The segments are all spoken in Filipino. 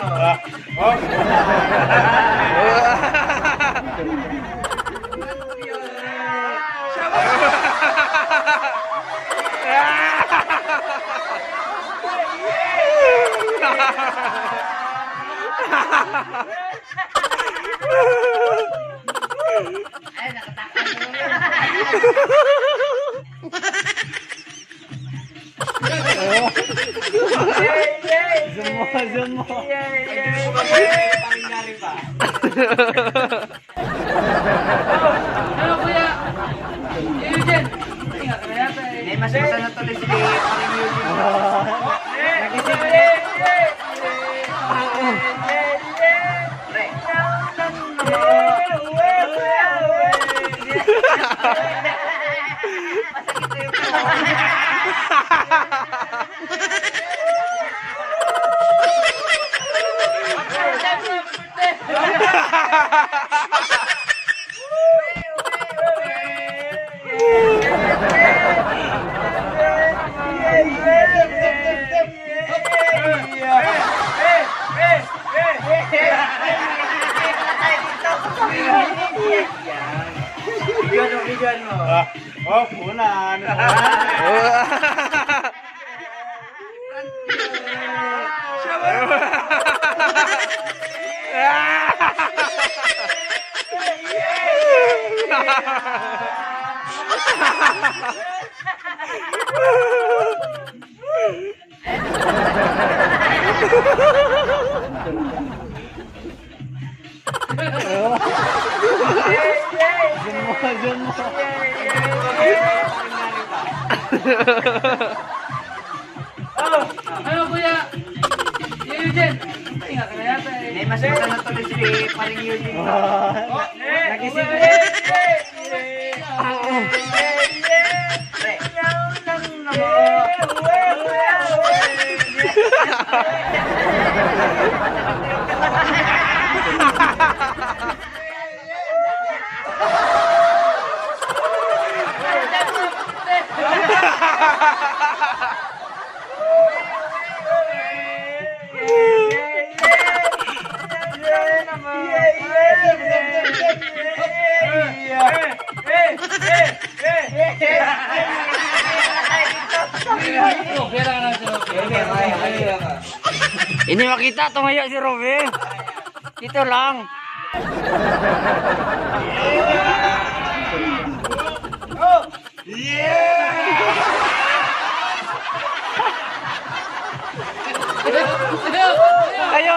mo. Oh. Ay, nakatakot mo. Zoom mo. Pangyari pa. Ano kuya? Eugene. May mas masana tuloy si Paring Eugene. Nagising. Bigyan mo. Oh, punan. Zoom mo. Oh, ano kuya? Eugene. May mas masana tuloy si Paring Eugene. Nagising. Ini makita tumayo si Robe. Dito lang.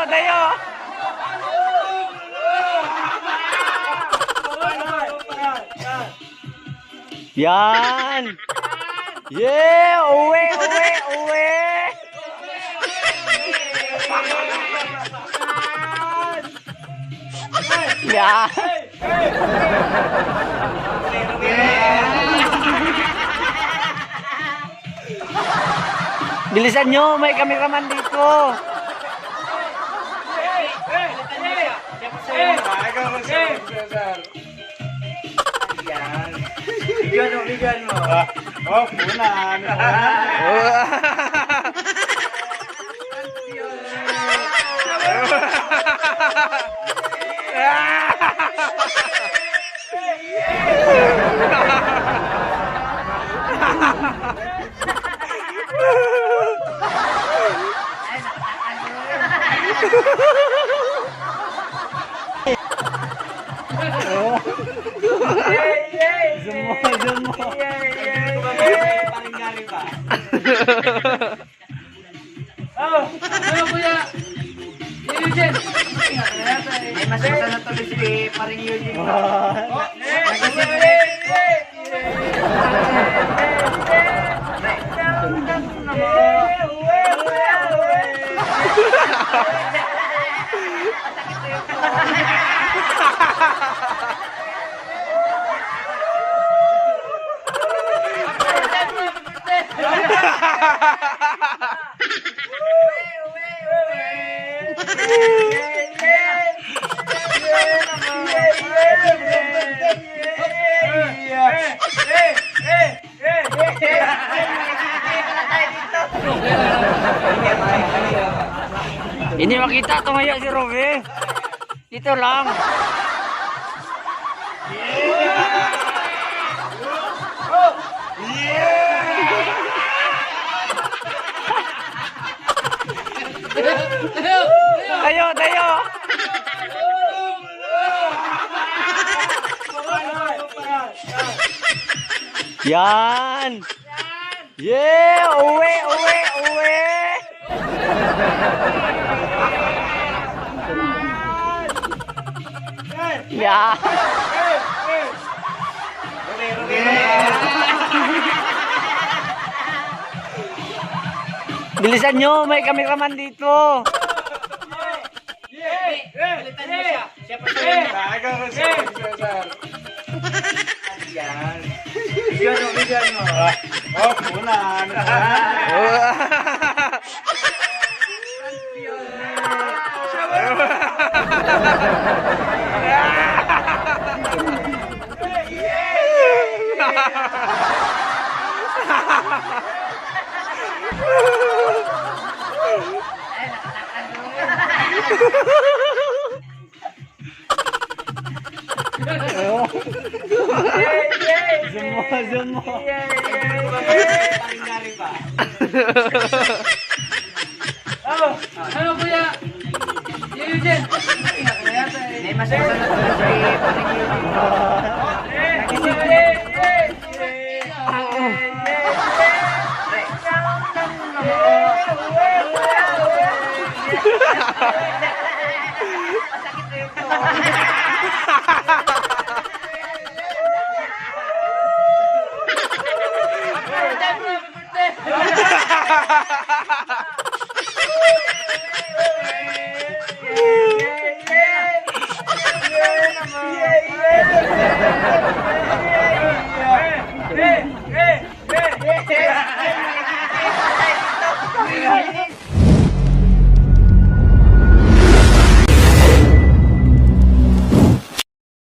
Tayo. Yan. Yeah, uwi. Ya. Bilisan nyo, may kameraman dito. Bigyan mo. Oh, punan. Zoom mo. Pangyari pa. Oh, ano kuya? Eugene. May mas masana tuloy si Paring Eugene. Nagising. Ini makita, tumayo si Robby. Dito lang. Tayo, tayo. Yan. Yeah, uwi, uwi, uwi. Ya. Bilisan nyo, may kameraman dito. Palitan mo siya. Siya pa siya. Taga ko siya. Yan. Bigyan mo. Oh, punan. Zoom mo. Paring-garing pa. Ano kuya? Eugene. Ay, masaya na tuloy si paring Eugene.